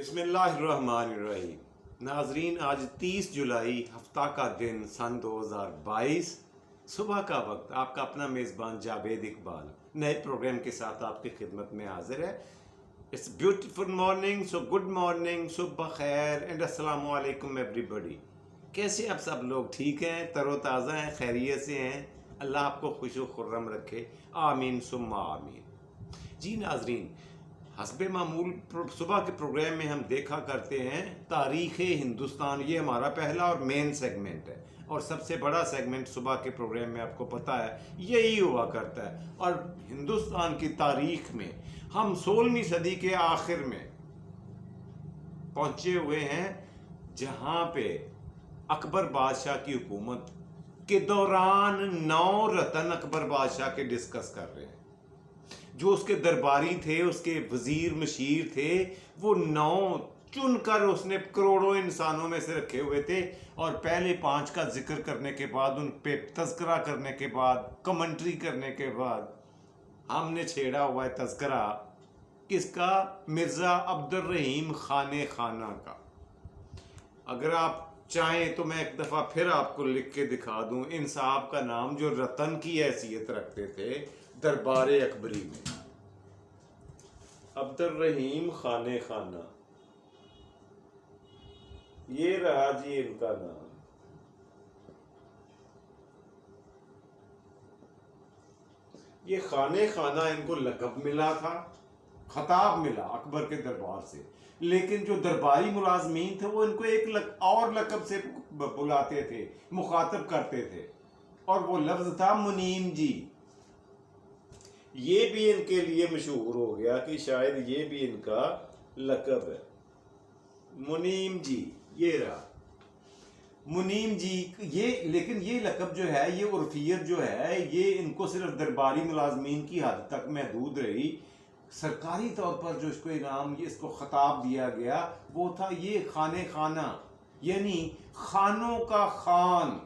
بسم اللہ الرحمن الرحیم۔ ناظرین، آج 30 جولائی ہفتہ کا دن سن 2022 صبح کا وقت، آپ کا اپنا میزبان جاوید اقبال نئے پروگرام کے ساتھ آپ کی خدمت میں حاضر ہے۔ It's beautiful morning, so good morning, صبح خیر اینڈ السلام علیکم ایوری بڈی۔ کیسے آپ سب لوگ؟ ٹھیک ہیں، تر و تازہ ہیں، خیریت سے ہیں؟ اللہ آپ کو خوش و خرم رکھے، آمین ثم آمین۔ جی ناظرین، حسب معمول صبح کے پروگرام میں ہم دیکھا کرتے ہیں تاریخ ہندوستان، یہ ہمارا پہلا اور مین سیگمنٹ ہے، اور سب سے بڑا سیگمنٹ صبح کے پروگرام میں آپ کو پتہ ہے یہی ہوا کرتا ہے۔ اور ہندوستان کی تاریخ میں ہم 16ویں صدی کے آخر میں پہنچے ہوئے ہیں، جہاں پہ اکبر بادشاہ کی حکومت کے دوران 9 رتن اکبر بادشاہ کے ڈسکس کر رہے ہیں۔ جو اس کے درباری تھے، اس کے وزیر مشیر تھے، وہ 9 چن کر اس نے کروڑوں انسانوں میں سے رکھے ہوئے تھے، اور پہلے 5 کا ذکر کرنے کے بعد، ان پہ تذکرہ کرنے کے بعد، کمنٹری کرنے کے بعد، ہم نے چھیڑا ہوا ہے تذکرہ کس کا؟ مرزا عبد الرحیم خان خانہ کا۔ اگر آپ چاہیں تو میں ایک دفعہ پھر آپ کو لکھ کے دکھا دوں ان صاحب کا نام، جو رتن کی حیثیت رکھتے تھے دربار اکبری میں۔ عبد الرحیم خان خانہ، یہ رہا جی ان کا نام۔ یہ خان خانہ ان کو لقب ملا تھا، خطاب ملا اکبر کے دربار سے، لیکن جو درباری ملازمین تھے وہ ان کو ایک اور لقب سے بلاتے تھے، مخاطب کرتے تھے، اور وہ لفظ تھا منیم جی۔ یہ بھی ان کے لیے مشہور ہو گیا کہ شاید یہ بھی ان کا لقب ہے، منیم جی، یہ رہا منیم جی۔ لیکن یہ لقب جو ہے، یہ عرفیت جو ہے، یہ ان کو صرف درباری ملازمین کی حد تک محدود رہی۔ سرکاری طور پر جو اس کو انعام، اس کو خطاب دیا گیا، وہ تھا یہ خان خانہ، یعنی خانوں کا خان،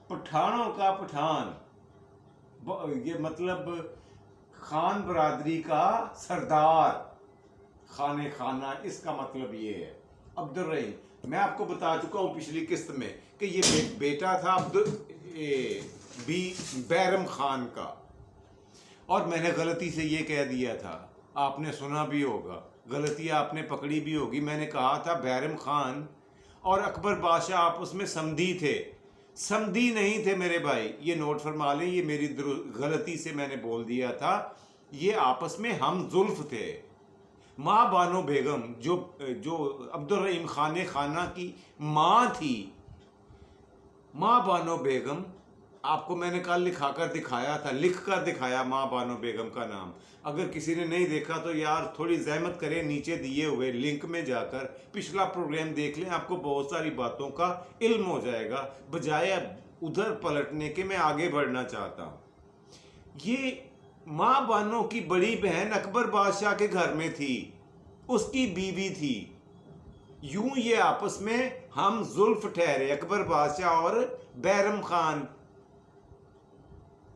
پٹھانوں کا پٹھان، یہ مطلب خان برادری کا سردار، خان خانہ، اس کا مطلب یہ ہے۔ عبد الرحیم، میں آپ کو بتا چکا ہوں پچھلی قسط میں کہ یہ بیٹا تھا بیرم خان کا، اور میں نے غلطی سے یہ کہہ دیا تھا، آپ نے سنا بھی ہوگا، غلطی آپ نے پکڑی بھی ہوگی، میں نے کہا تھا بیرم خان اور اکبر بادشاہ آپس میں سمدھی تھے۔ سمدھی نہیں تھے میرے بھائی، یہ نوٹ فرما لیں، یہ میری غلطی سے میں نے بول دیا تھا، یہ آپس میں ہم زلف تھے۔ ماں بانو بیگم جو عبد الرحیم خان خانہ کی ماں تھی، ماں بانو بیگم، آپ کو میں نے کل لکھ کر دکھایا ماں بانو بیگم کا نام۔ اگر کسی نے نہیں دیکھا تو یار تھوڑی زحمت کریں، نیچے دیے ہوئے لنک میں جا کر پچھلا پروگرام دیکھ لیں، آپ کو بہت ساری باتوں کا علم ہو جائے گا، بجائے ادھر پلٹنے کے میں آگے بڑھنا چاہتا ہوں۔ یہ ماں بانو کی بڑی بہن اکبر بادشاہ کے گھر میں تھی، اس کی بیوی تھی، یوں یہ آپس میں ہم زلف ٹھہرے، اکبر بادشاہ اور بیرم خان،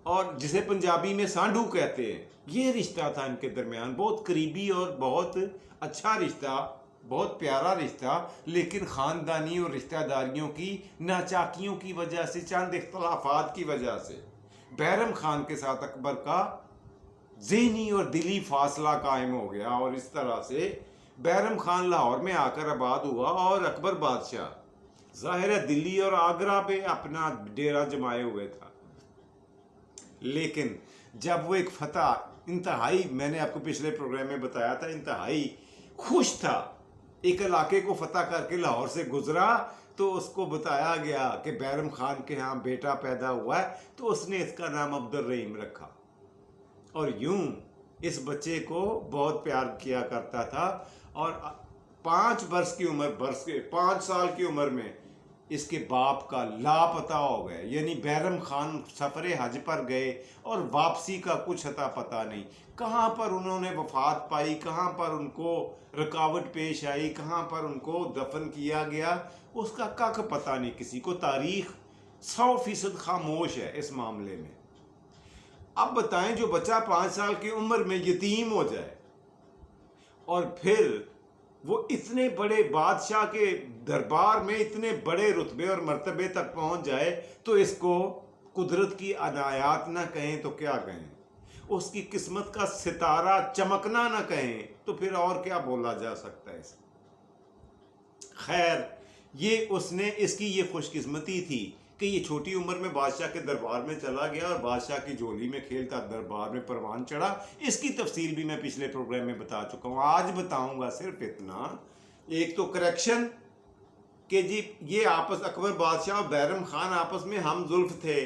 اور جسے پنجابی میں سانڈو کہتے ہیں۔ یہ رشتہ تھا ان کے درمیان، بہت قریبی اور بہت اچھا رشتہ، بہت پیارا رشتہ، لیکن خاندانی اور رشتہ داریوں کی ناچاکیوں کی وجہ سے، چند اختلافات کی وجہ سے بیرم خان کے ساتھ اکبر کا ذہنی اور دلی فاصلہ قائم ہو گیا، اور اس طرح سے بیرم خان لاہور میں آ کر آباد ہوا، اور اکبر بادشاہ ظاہر ہے دلی اور آگرہ پہ اپنا ڈیرا جمائے ہوئے تھا۔ لیکن جب وہ ایک فتح انتہائی، میں نے آپ کو پچھلے پروگرام میں بتایا تھا، انتہائی خوش تھا، ایک علاقے کو فتح کر کے لاہور سے گزرا، تو اس کو بتایا گیا کہ بیرم خان کے ہاں بیٹا پیدا ہوا ہے، تو اس نے اس کا نام عبد الرحیم رکھا، اور یوں اس بچے کو بہت پیار کیا کرتا تھا، اور 5 سال کی عمر میں اس کے باپ کا لاپتہ ہو گئے، یعنی بیرم خان سفر حج پر گئے اور واپسی کا کچھ پتہ نہیں، کہاں پر انہوں نے وفات پائی، کہاں پر ان کو رکاوٹ پیش آئی، کہاں پر ان کو دفن کیا گیا، اس کا کک پتہ نہیں کسی کو۔ تاریخ 100% خاموش ہے اس معاملے میں۔ اب بتائیں، جو بچہ 5 سال کی عمر میں یتیم ہو جائے اور پھر وہ اتنے بڑے بادشاہ کے دربار میں اتنے بڑے رتبے اور مرتبے تک پہنچ جائے تو اس کو قدرت کی عنایات نہ کہیں تو کیا کہیں، اس کی قسمت کا ستارہ چمکنا نہ کہیں تو پھر اور کیا بولا جا سکتا ہے اس میں۔ خیر، یہ اس کی یہ خوش قسمتی تھی کہ یہ چھوٹی عمر میں بادشاہ کے دربار میں چلا گیا اور بادشاہ کی جولی میں کھیلتا دربار میں پروان چڑھا۔ اس کی تفصیل بھی میں پچھلے پروگرام میں بتا چکا ہوں، آج بتاؤں گا صرف اتنا، ایک تو کریکشن کہ جی یہ آپس اکبر بادشاہ اور بیرم خان آپس میں ہم زلف تھے،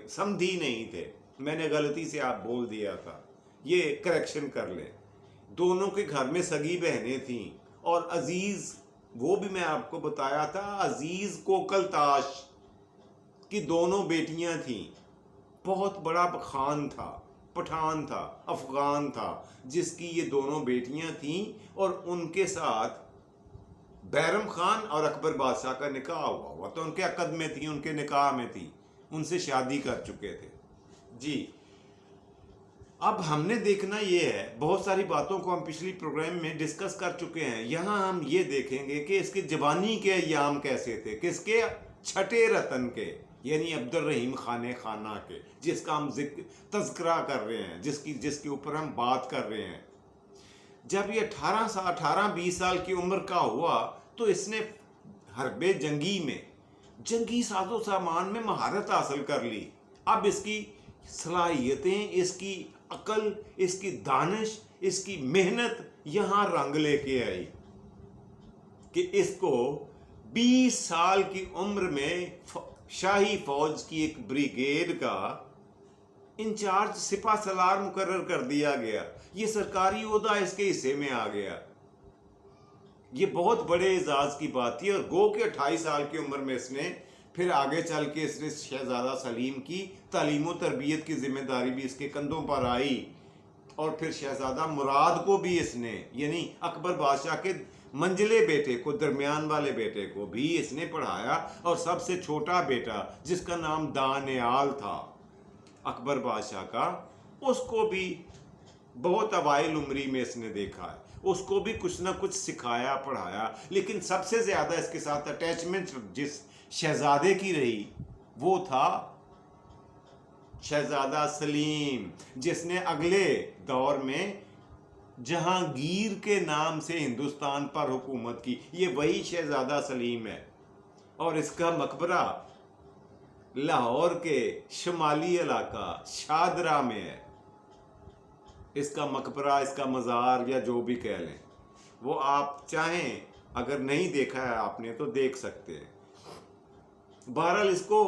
سمدھی نہیں تھے، میں نے غلطی سے آپ بول دیا تھا، یہ کریکشن کر لیں۔ دونوں کے گھر میں سگی بہنیں تھیں، اور عزیز، وہ بھی میں آپ کو بتایا تھا، عزیز کوکل تاش کی دونوں بیٹیاں تھیں۔ بہت بڑا خان تھا، پٹھان تھا، افغان تھا، جس کی یہ دونوں بیٹیاں تھیں، اور ان کے ساتھ بیرم خان اور اکبر بادشاہ کا نکاح ہوا تو ان کے عقد میں تھی، ان کے نکاح میں تھی، ان سے شادی کر چکے تھے۔ جی، اب ہم نے دیکھنا یہ ہے، بہت ساری باتوں کو ہم پچھلی پروگرام میں ڈسکس کر چکے ہیں، یہاں ہم یہ دیکھیں گے کہ اس کے جوانی کے ایام کیسے تھے، کس کے؟ چھٹے رتن کے، یعنی عبد الرحیم خانہ کے، جس کا ہم تذکرہ کر رہے ہیں، جس کے اوپر ہم بات کر رہے ہیں۔ جب یہ 18-20 سال کی عمر کا ہوا تو اس نے حرب جنگی میں جنگی ساز و سامان میں مہارت حاصل کر لی۔ اب اس کی صلاحیتیں، اس کی عقل، اس کی دانش، اس کی محنت یہاں رنگ لے کے آئی کہ اس کو 20 سال کی عمر میں شاہی فوج کی ایک بریگیڈ کا انچارج سپہ سالار مقرر کر دیا گیا۔ یہ سرکاری عہدہ اس کے حصے میں آ گیا۔ یہ بہت بڑے اعزاز کی بات تھی، اور گو کہ 28 سال کی عمر میں اس نے پھر آگے چل کے اس نے شہزادہ سلیم کی تعلیم و تربیت کی ذمہ داری بھی اس کے کندھوں پر آئی، اور پھر شہزادہ مراد کو بھی اس نے، یعنی اکبر بادشاہ کے منجلے بیٹے کو، درمیان والے بیٹے کو بھی اس نے پڑھایا، اور سب سے چھوٹا بیٹا جس کا نام دانیال تھا اکبر بادشاہ کا، اس کو بھی بہت اوائل عمری میں اس نے دیکھا ہے، اس کو بھی کچھ نہ کچھ سکھایا پڑھایا۔ لیکن سب سے زیادہ اس کے ساتھ اٹیچمنٹ جس شہزادے کی رہی وہ تھا شہزادہ سلیم، جس نے اگلے دور میں جہانگیر کے نام سے ہندوستان پر حکومت کی۔ یہ وہی شہزادہ سلیم ہے، اور اس کا مقبرہ لاہور کے شمالی علاقہ شادرہ میں ہے۔ اس کا مقبرہ، اس کا مزار، یا جو بھی کہہ لیں، وہ آپ چاہیں اگر نہیں دیکھا ہے آپ نے تو دیکھ سکتے ہیں۔ بہرحال اس کو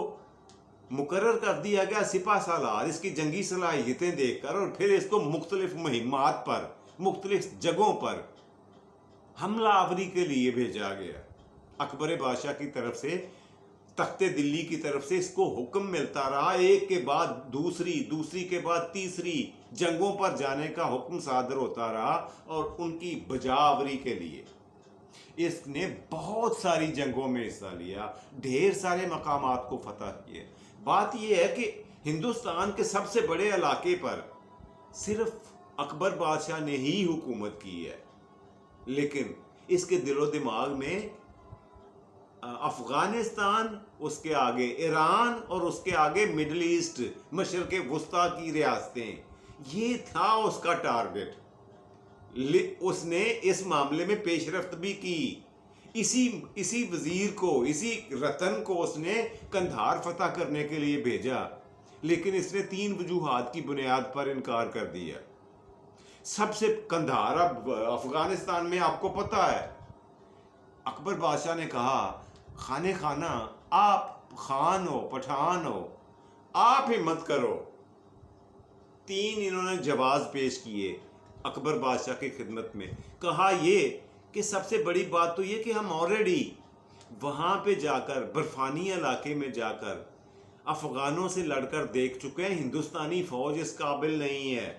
مقرر کر دیا گیا سپہ سالار، اس کی جنگی صلاحیتیں دیکھ کر، اور پھر اس کو مختلف مہمات پر، مختلف جگہوں پر حملہ آوری کے لیے بھیجا گیا۔ اکبر بادشاہ کی طرف سے، تخت دلی کی طرف سے اس کو حکم ملتا رہا، ایک کے بعد دوسری کے بعد تیسری جنگوں پر جانے کا حکم صادر ہوتا رہا، اور ان کی بجاوری کے لیے اس نے بہت ساری جنگوں میں حصہ لیا، ڈھیر سارے مقامات کو فتح کیے۔ بات یہ ہے کہ ہندوستان کے سب سے بڑے علاقے پر صرف اکبر بادشاہ نے ہی حکومت کی ہے، لیکن اس کے دل و دماغ میں افغانستان، اس کے آگے ایران، اور اس کے آگے مڈل ایسٹ، مشرق وسطیٰ کی ریاستیں، یہ تھا اس کا ٹارگٹ۔ اس نے اس معاملے میں پیش رفت بھی کی، اسی وزیر کو، اسی رتن کو اس نے قندھار فتح کرنے کے لیے بھیجا، لیکن اس نے 3 وجوہات کی بنیاد پر انکار کر دیا۔ سب سے قندھار افغانستان میں آپ کو پتہ ہے، اکبر بادشاہ نے کہا خانہ آپ خان ہو، پٹھان ہو، آپ ہمت کرو۔ 3 انہوں نے جواز پیش کیے اکبر بادشاہ کی خدمت میں۔ کہا یہ کہ سب سے بڑی بات تو یہ کہ ہم آلریڈی وہاں پہ جا کر، برفانی علاقے میں جا کر افغانوں سے لڑ کر دیکھ چکے ہیں، ہندوستانی فوج اس قابل نہیں ہے۔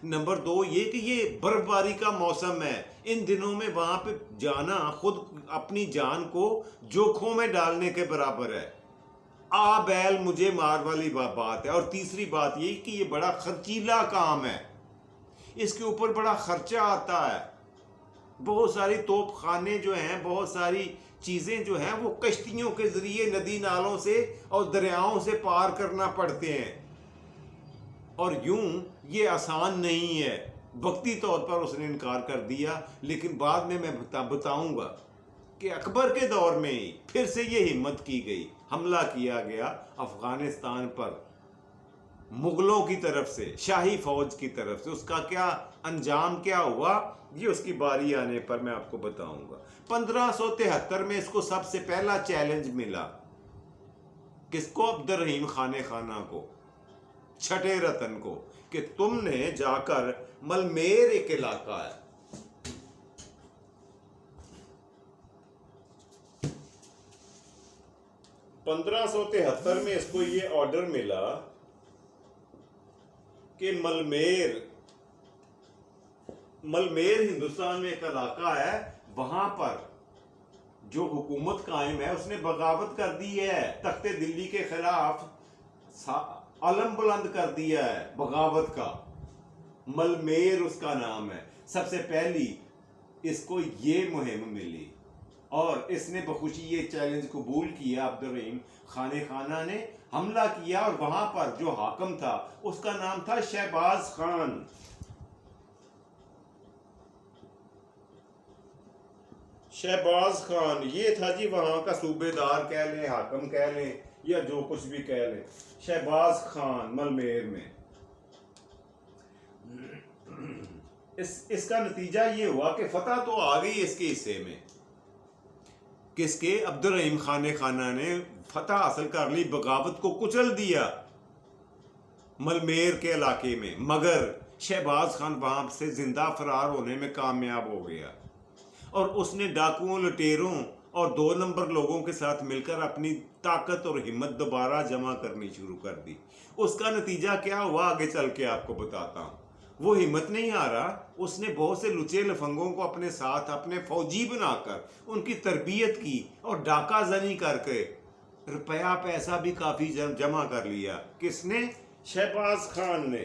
نمبر 2 یہ کہ یہ برف باری کا موسم ہے، ان دنوں میں وہاں پہ جانا خود اپنی جان کو جوکھوں میں ڈالنے کے برابر ہے، آ بیل مجھے مار والی بات ہے۔ اور تیسری بات یہ کہ یہ بڑا خرچیلا کام ہے، اس کے اوپر بڑا خرچہ آتا ہے، بہت ساری توپ خانے جو ہیں، بہت ساری چیزیں جو ہیں وہ کشتیوں کے ذریعے ندی نالوں سے اور دریاؤں سے پار کرنا پڑتے ہیں، اور یوں یہ آسان نہیں ہے۔ وقتی طور پر اس نے انکار کر دیا، لیکن بعد میں بتاؤں گا کہ اکبر کے دور میں ہی پھر سے یہ ہمت کی گئی، حملہ کیا گیا افغانستان پر مغلوں کی طرف سے، شاہی فوج کی طرف سے۔ اس کا کیا انجام کیا ہوا یہ اس کی باری آنے پر میں آپ کو بتاؤں گا۔ 1573 میں اس کو سب سے پہلا چیلنج ملا، کس کو؟ عبد الرحیم خانِ خانہ کو، چھٹے رتن کو، کہ تم نے جا کر ملمیر ایک علاقہ ہے، 1573 میں اس کو یہ آرڈر ملا کہ ملمیر ہندوستان میں ایک علاقہ ہے، وہاں پر جو حکومت قائم ہے اس نے بغاوت کر دی ہے، تخت دلی کے خلاف علم بلند کر دیا ہے بغاوت کا، ملمیر اس کا نام ہے۔ سب سے پہلی اس کو یہ مہم ملی، اور اس نے بخوشی یہ چیلنج قبول کیا۔ عبد الرحیم خانِ خانہ نے حملہ کیا، اور وہاں پر جو حاکم تھا اس کا نام تھا شہباز خان۔ شہباز خان یہ تھا جی وہاں کا صوبے دار کہہ لیں، حاکم کہہ لیں، یا جو کچھ بھی کہہ لیں، شہباز خان ملمیر میں۔ اس کا نتیجہ یہ ہوا کہ فتح تو آ گئی اس کے حصے میں، کس کے؟ عبد الرحیم خانِ خانہ نے فتح حاصل کر لی، بغاوت کو کچل دیا ملمیر کے علاقے میں، مگر شہباز خان وہاں سے زندہ فرار ہونے میں کامیاب ہو گیا، اور اس نے ڈاکوؤں، لٹیروں اور 2 نمبر لوگوں کے ساتھ مل کر اپنی طاقت اور ہمت دوبارہ جمع کرنی شروع کر دی۔ اس کا نتیجہ کیا ہوا آگے چل کے آپ کو بتاتا ہوں۔ وہ ہمت نہیں آ رہا، اس نے بہت سے لچے لفنگوں کو اپنے ساتھ اپنے فوجی بنا کر ان کی تربیت کی، اور ڈاکہ زنی کر کے روپیہ پیسہ بھی کافی جمع کر لیا۔ کس نے؟ شہباز خان نے۔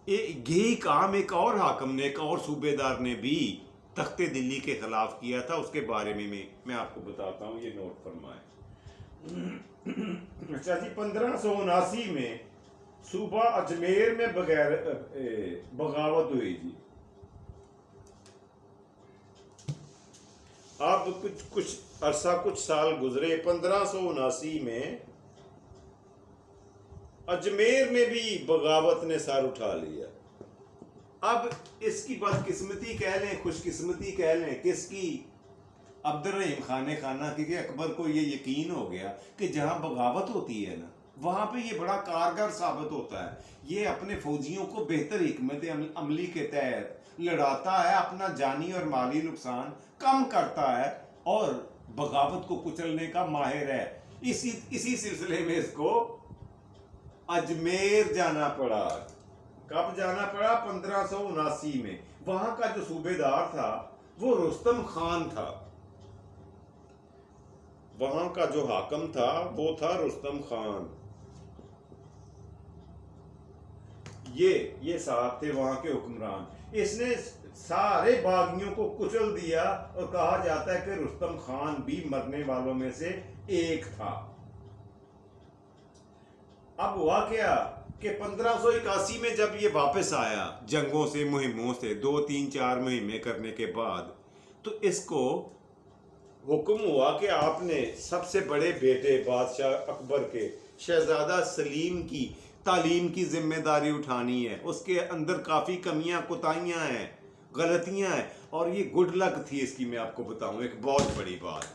یہی کام ایک اور حاکم نے، ایک اور صوبے دار نے بھی تخت دلی کے خلاف کیا تھا، اس کے بارے میں آپ کو بتاتا ہوں، یہ نوٹ فرمائیں۔ اچھا جی، 1579 میں صوبہ اجمیر میں بغاوت ہوئی جی۔ اب کچھ سال گزرے، 1579 میں اجمیر میں بھی بغاوت نے سر اٹھا لیا۔ اب اس کی بدقسمتی کہہ لیں، خوش قسمتی کہہ لیں، کس کی؟ عبد الرحیم خانِ خانہ کی، کہ اکبر کو یہ یقین ہو گیا کہ جہاں بغاوت ہوتی ہے نا، وہاں پہ یہ بڑا کارگر ثابت ہوتا ہے، یہ اپنے فوجیوں کو بہتر حکمت عملی کے تحت لڑاتا ہے، اپنا جانی اور مالی نقصان کم کرتا ہے، اور بغاوت کو کچلنے کا ماہر ہے۔ اسی سلسلے میں اس کو اجمیر جانا پڑا۔ کب جانا پڑا؟ 1579 میں۔ وہاں کا جو صوبے دار تھا وہ رستم خان تھا، وہاں کا جو حاکم تھا وہ تھا رستم خان۔ یہ صاحب تھے وہاں کے حکمران۔ اس نے سارے باغیوں کو کچل دیا، اور کہا جاتا ہے کہ رستم خان بھی مرنے والوں میں سے ایک تھا۔ اب ہوا کیا کہ 1581 میں جب یہ واپس آیا جنگوں سے، مہموں سے، 2 3 4 مہمیں کرنے کے بعد، تو اس کو حکم ہوا کہ آپ نے سب سے بڑے بیٹے بادشاہ اکبر کے شہزادہ سلیم کی تعلیم کی ذمہ داری اٹھانی ہے۔ اس کے اندر کافی کمیاں، کوتاہیاں ہیں، غلطیاں ہیں، اور یہ گڈ لک تھی اس کی، میں آپ کو بتاؤں ایک بہت بڑی بات۔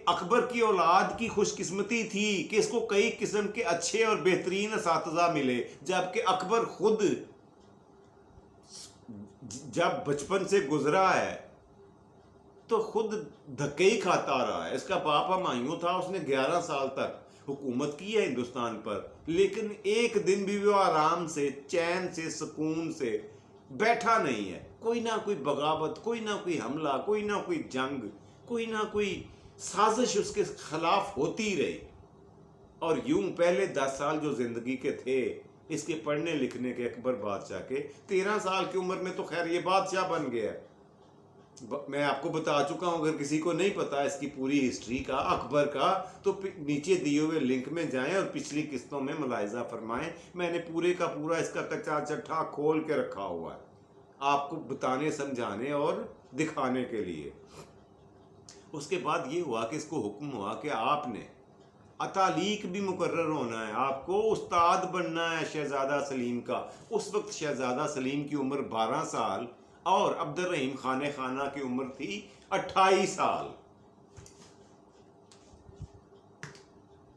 اکبر کی اولاد کی خوش قسمتی تھی کہ اس کو کئی قسم کے اچھے اور بہترین اساتذہ ملے، جبکہ اکبر خود جب بچپن سے گزرا ہے تو خود دھکے ہی کھاتا رہا ہے۔ اس کا باپ ہمایوں تھا، اس نے 11 سال تک حکومت کی ہے ہندوستان پر، لیکن ایک دن بھی وہ آرام سے، چین سے، سکون سے بیٹھا نہیں ہے۔ کوئی نہ کوئی بغاوت، کوئی نہ کوئی حملہ، کوئی نہ کوئی جنگ، کوئی نہ کوئی سازش اس کے خلاف ہوتی رہی، اور یوں پہلے 10 سال جو زندگی کے تھے اس کے پڑھنے لکھنے کے اکبر بادشاہ کے 13 سال کی عمر میں تو خیر یہ بادشاہ بن گیا. میں آپ کو بتا چکا ہوں, اگر کسی کو نہیں پتا اس کی پوری ہسٹری کا اکبر کا تو نیچے دیے ہوئے لنک میں جائیں اور پچھلی قسطوں میں ملاحظہ فرمائیں. میں نے پورے کا پورا اس کا کچا چٹھا کھول کے رکھا ہوا ہے آپ کو بتانے سمجھانے اور دکھانے کے لیے. اس کے بعد یہ ہوا کہ اس کو حکم ہوا کہ آپ نے اتالیق بھی مقرر ہونا ہے, آپ کو استاد بننا ہے شہزادہ سلیم کا. اس وقت شہزادہ سلیم کی عمر 12 سال اور عبد الرحیم خانہ کی عمر تھی 28 سال.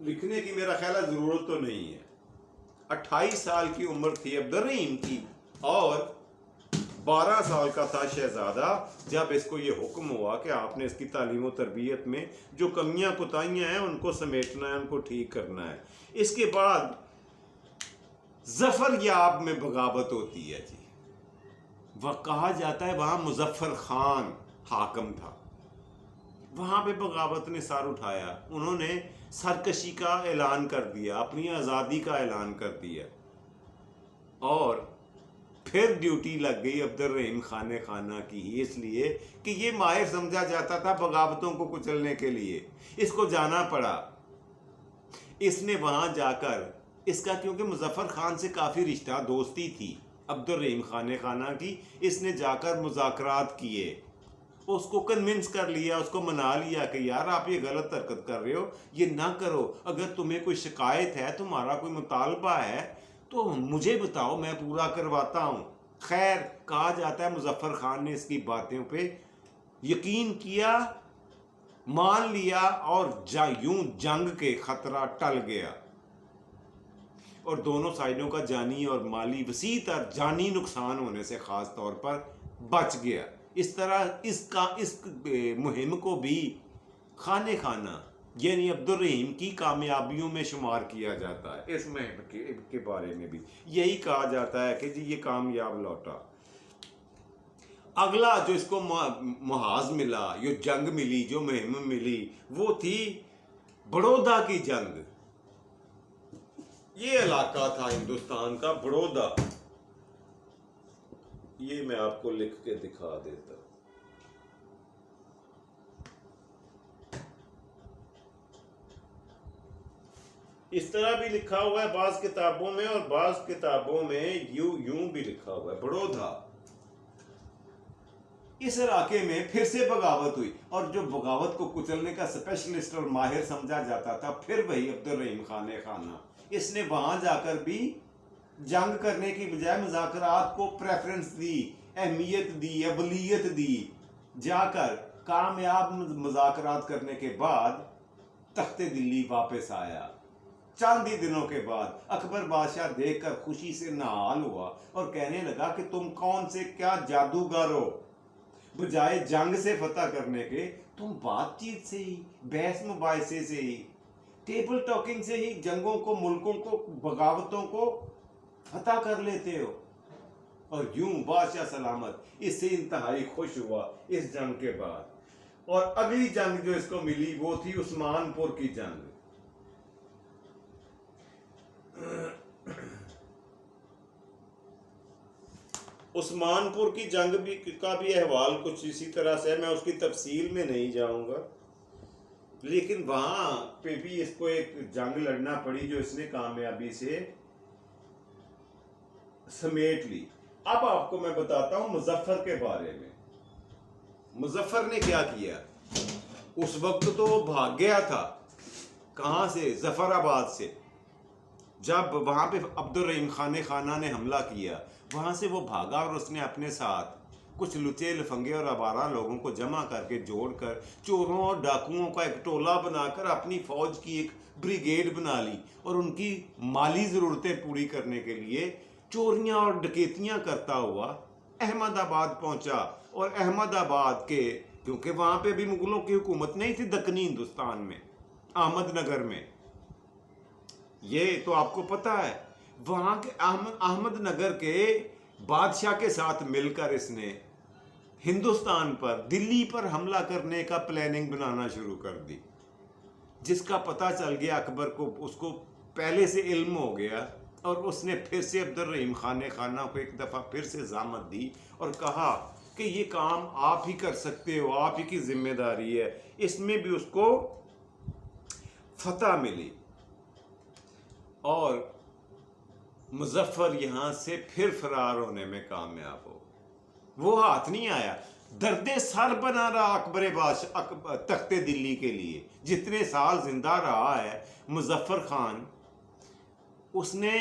لکھنے کی میرا خیال ہے ضرورت تو نہیں ہے. 28 سال کی عمر تھی عبد الرحیم کی اور 12 سال کا تھا شہزادہ جب اس کو یہ حکم ہوا کہ آپ نے اس کی تعلیم و تربیت میں جو کمیاں کوتاہیاں ہیں ان کو سمیٹنا ہے, ان کو ٹھیک کرنا ہے. اس کے بعد ظفر یاب میں بغاوت ہوتی ہے جی. وہ کہا جاتا ہے وہاں مظفر خان حاکم تھا, وہاں پہ بغاوت نے سر اٹھایا. انہوں نے سرکشی کا اعلان کر دیا, اپنی آزادی کا اعلان کر دیا اور پھر ڈیوٹی لگ گئی عبد الرحیم خانہ کی ہی, اس لیے کہ یہ ماہر سمجھا جاتا تھا بغاوتوں کو کچلنے کے لیے. اس کو جانا پڑا. اس نے وہاں جا کر اس کا کیونکہ مظفر خان سے کافی رشتہ دوستی تھی عبد الرحیم خانہ کی, اس نے جا کر مذاکرات کیے, اس کو کنونس کر لیا, اس کو منا لیا کہ یار آپ یہ غلط حرکت کر رہے ہو, یہ نہ کرو. اگر تمہیں کوئی شکایت ہے, تمہارا کوئی مطالبہ ہے تو مجھے بتاؤ, میں پورا کرواتا ہوں. خیر کہا جاتا ہے مظفر خان نے اس کی باتوں پہ یقین کیا, مان لیا اور یوں جنگ کے خطرہ ٹل گیا اور دونوں سائڈوں کا جانی اور مالی وسیع تر جانی نقصان ہونے سے خاص طور پر بچ گیا. اس طرح اس مہم کو بھی خانہ یعنی عبد الرحیم کی کامیابیوں میں شمار کیا جاتا ہے. اس مہم کے بارے میں بھی یہی کہا جاتا ہے کہ جی یہ کامیاب لوٹا. اگلا جو اس کو محاذ ملا, جو جنگ ملی, جو مہم ملی, وہ تھی بڑودہ کی جنگ. یہ علاقہ تھا ہندوستان کا بڑودہ. یہ میں آپ کو لکھ کے دکھا دیتا ہوں. اس طرح بھی لکھا ہوا ہے بعض کتابوں میں اور بعض کتابوں میں یوں بھی لکھا ہوا ہے بڑودہ. اس علاقے میں پھر سے بغاوت ہوئی اور جو بغاوت کو کچلنے کا اسپیشلسٹ اور ماہر سمجھا جاتا تھا پھر وہی عبد الرحیم خانہ. اس نے وہاں جا کر بھی جنگ کرنے کی بجائے مذاکرات کو پریفرنس دی, اہمیت دی, اولیت دی. جا کر کامیاب مذاکرات کرنے کے بعد تخت دلی واپس آیا. چند ہی دنوں کے بعد اکبر بادشاہ دیکھ کر خوشی سے نہال ہوا اور کہنے لگا کہ تم کون سے کیا جادوگر ہو, بجائے جنگ سے فتح کرنے کے تم بات چیت سے ہی, بحث مباحثے سے ہی, ٹیبل ٹاکنگ سے ہی جنگوں کو, ملکوں کو, بغاوتوں کو فتح کر لیتے ہو. اور یوں بادشاہ سلامت اس سے انتہائی خوش ہوا اس جنگ کے بعد. اور اگلی جنگ جو اس کو ملی وہ تھی عثمان پور کی جنگ. عثمان پور کی جنگ کا بھی احوال کچھ اسی طرح سے ہے. میں اس کی تفصیل میں نہیں جاؤں گا, لیکن وہاں پہ بھی اس کو ایک جنگ لڑنا پڑی جو اس نے کامیابی سے سمیٹ لی. اب آپ کو میں بتاتا ہوں مظفر کے بارے میں. مظفر نے کیا کیا؟ اس وقت تو وہ بھاگ گیا تھا. کہاں سے؟ ظفر آباد سے. جب وہاں پہ عبد الرحیم خانہ نے حملہ کیا, وہاں سے وہ بھاگا اور اس نے اپنے ساتھ کچھ لچے لفنگے اور آوارہ لوگوں کو جمع کر کے جوڑ کر چوروں اور ڈاکوؤں کا ایک ٹولہ بنا کر اپنی فوج کی ایک بریگیڈ بنا لی اور ان کی مالی ضرورتیں پوری کرنے کے لیے چوریاں اور ڈکیتیاں کرتا ہوا احمد آباد پہنچا. اور احمد آباد کے کیونکہ وہاں پہ بھی مغلوں کی حکومت نہیں تھی دکنی ہندوستان میں, احمد نگر میں, یہ تو آپ کو پتا ہے. وہاں کے احمد نگر کے بادشاہ کے ساتھ مل کر اس نے ہندوستان پر, دلی پر حملہ کرنے کا پلاننگ بنانا شروع کر دی, جس کا پتہ چل گیا اکبر کو. اس کو پہلے سے علم ہو گیا اور اس نے پھر سے عبد الرحیم خانہ کو ایک دفعہ پھر سے ضامت دی اور کہا کہ یہ کام آپ ہی کر سکتے ہو، آپ ہی کی ذمہ داری ہے۔ اس میں بھی اس کو فتح ملی اور مظفر یہاں سے پھر فرار ہونے میں کامیاب ہو۔ وہ ہاتھ نہیں آیا، درد سر بنا رہا اکبر بادشاہ تخت دلی کے لیے۔ جتنے سال زندہ رہا ہے مظفر خان، اس نے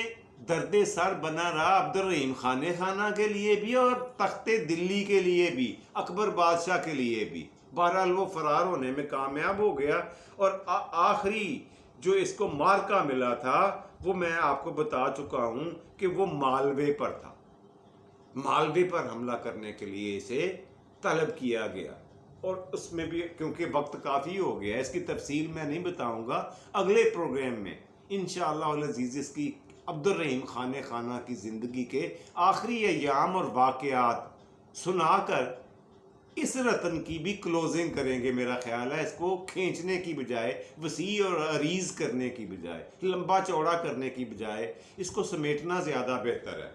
درد سر بنا رہا عبد الرحیم خانہ کے لیے بھی اور تخت دلی کے لیے بھی، اکبر بادشاہ کے لیے بھی۔ بہرحال وہ فرار ہونے میں کامیاب ہو گیا، اور آخری جو اس کو مارکا ملا تھا وہ میں آپ کو بتا چکا ہوں کہ وہ مالوے پر تھا۔ مالوے پر حملہ کرنے کے لیے اسے طلب کیا گیا، اور اس میں بھی کیونکہ وقت کافی ہو گیا، اس کی تفصیل میں نہیں بتاؤں گا، اگلے پروگرام میں انشاءاللہ العزیز اس کی عبد الرحیم خانہ کی زندگی کے آخری ایام اور واقعات سنا کر اس رتن کی بھی کلوزنگ کریں گے۔ میرا خیال ہے اس کو کھینچنے کی بجائے، وسیع اور عریض کرنے کی بجائے، لمبا چوڑا کرنے کی بجائے اس کو سمیٹنا زیادہ بہتر ہے۔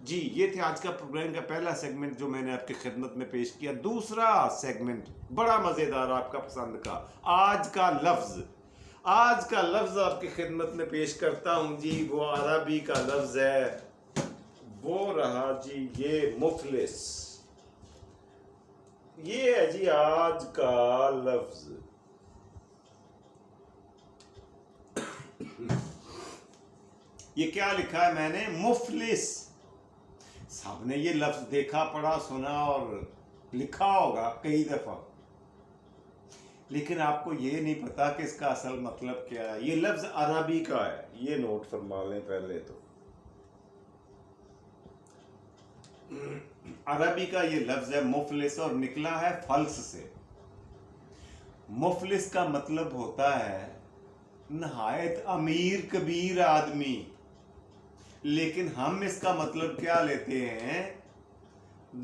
جی یہ تھے آج کا پروگرام کا پہلا سیگمنٹ جو میں نے آپ کی خدمت میں پیش کیا۔ دوسرا سیگمنٹ بڑا مزیدار آپ کا پسند کا، آج کا لفظ آپ کی خدمت میں پیش کرتا ہوں جی۔ وہ عربی کا لفظ ہے، وہ رہا جی یہ مفلس۔ یہ ہے جی آج کا لفظ۔ یہ کیا لکھا ہے میں نے؟ مفلس۔ سب نے یہ لفظ دیکھا، پڑھا، سنا اور لکھا ہوگا کئی دفعہ، لیکن آپ کو یہ نہیں پتا کہ اس کا اصل مطلب کیا ہے۔ یہ لفظ عربی کا ہے، یہ نوٹ فرما لیں پہلے تو۔ عربی کا یہ لفظ ہے مفلس، اور نکلا ہے فلس سے۔ مفلس کا مطلب ہوتا ہے نہایت امیر کبیر آدمی، لیکن ہم اس کا مطلب کیا لیتے ہیں؟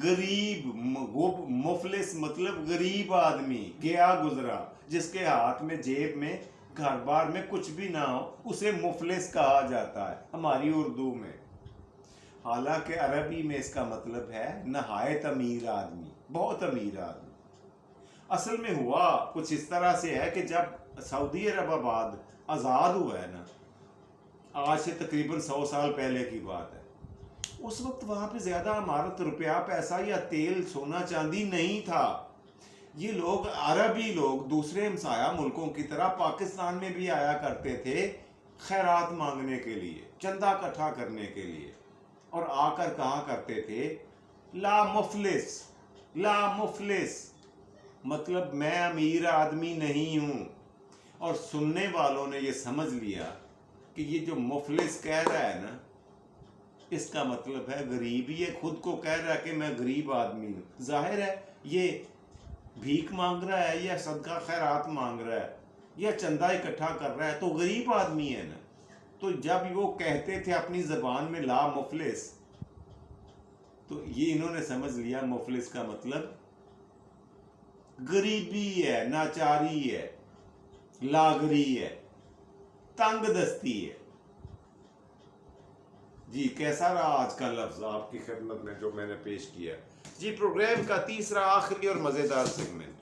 غریب۔ مفلس مطلب غریب آدمی، گیا گزرا، جس کے ہاتھ میں جیب میں گھر بار میں کچھ بھی نہ ہو، اسے مفلس کہا جاتا ہے ہماری اردو میں۔ حالانکہ عربی میں اس کا مطلب ہے نہایت امیر آدمی، بہت امیر آدمی۔ اصل میں ہوا کچھ اس طرح سے ہے کہ جب سعودی عرب آباد آزاد ہوا ہے نا، آج سے تقریباً 100 سال پہلے کی بات ہے، اس وقت وہاں پہ زیادہ عمارت، روپیہ پیسہ یا تیل سونا چاندی نہیں تھا۔ یہ لوگ، عربی لوگ، دوسرے ہمسایہ ملکوں کی طرح پاکستان میں بھی آیا کرتے تھے خیرات مانگنے کے لیے، چندہ اکٹھا کرنے کے لیے، اور آ کر کہا کرتے تھے لا مفلس، لا مفلس، مطلب میں امیر آدمی نہیں ہوں۔ اور سننے والوں نے یہ سمجھ لیا کہ یہ جو مفلس کہہ رہا ہے نا، اس کا مطلب ہے غریب۔ یہ خود کو کہہ رہا ہے کہ میں غریب آدمی ہوں، ظاہر ہے یہ بھیک مانگ رہا ہے یا صدقہ خیرات مانگ رہا ہے یا چندہ اکٹھا کر رہا ہے تو غریب آدمی ہے نا۔ تو جب وہ کہتے تھے اپنی زبان میں لا مفلس، تو یہ انہوں نے سمجھ لیا مفلس کا مطلب غریبی ہے، ناچاری ہے، لاغری ہے، تنگ دستی ہے۔ جی کیسا رہا آج کا لفظ آپ کی خدمت میں جو میں نے پیش کیا؟ جی پروگرام کا تیسرا آخری اور مزیدار سیگمنٹ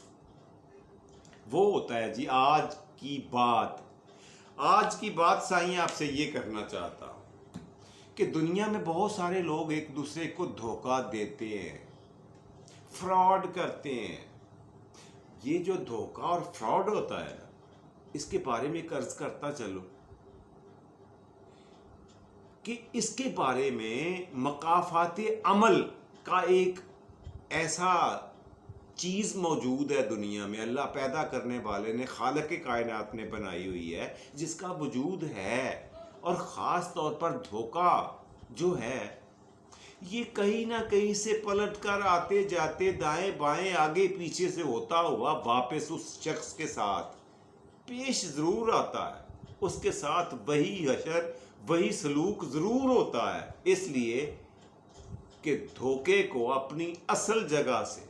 وہ ہوتا ہے جی آج کی بات۔ آج کی بات سائیں آپ سے یہ کرنا چاہتا ہوں کہ دنیا میں بہت سارے لوگ ایک دوسرے کو دھوکہ دیتے ہیں، فراڈ کرتے ہیں۔ یہ جو دھوکہ اور فراڈ ہوتا ہے اس کے بارے میں عرض کرتا چلو کہ اس کے بارے میں مقافات عمل کا ایک ایسا چیز موجود ہے دنیا میں، اللہ پیدا کرنے والے نے، خالق کائنات نے بنائی ہوئی ہے، جس کا وجود ہے۔ اور خاص طور پر دھوکہ جو ہے یہ کہیں نہ کہیں سے پلٹ کر آتے جاتے دائیں بائیں آگے پیچھے سے ہوتا ہوا واپس اس شخص کے ساتھ پیش ضرور آتا ہے، اس کے ساتھ وہی حشر، وہی سلوک ضرور ہوتا ہے، اس لیے کہ دھوکے کو اپنی اصل جگہ سے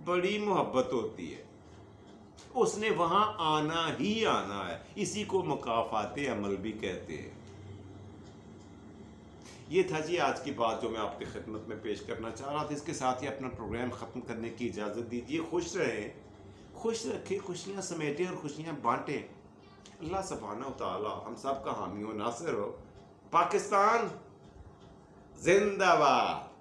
بڑی محبت ہوتی ہے، اس نے وہاں آنا ہی آنا ہے۔ اسی کو مقافات عمل بھی کہتے ہیں۔ یہ تھا جی آج کی بات جو میں آپ کی خدمت میں پیش کرنا چاہ رہا تھا. اس کے ساتھ ہی اپنا پروگرام ختم کرنے کی اجازت دیجیے. خوش رہیں, خوش رکھیں, خوشیاں سمیٹیں اور خوشیاں بانٹیں. اللہ سبحانہ و تعالی ہم سب کا حامی و ناصر ہو. پاکستان زندہ باد.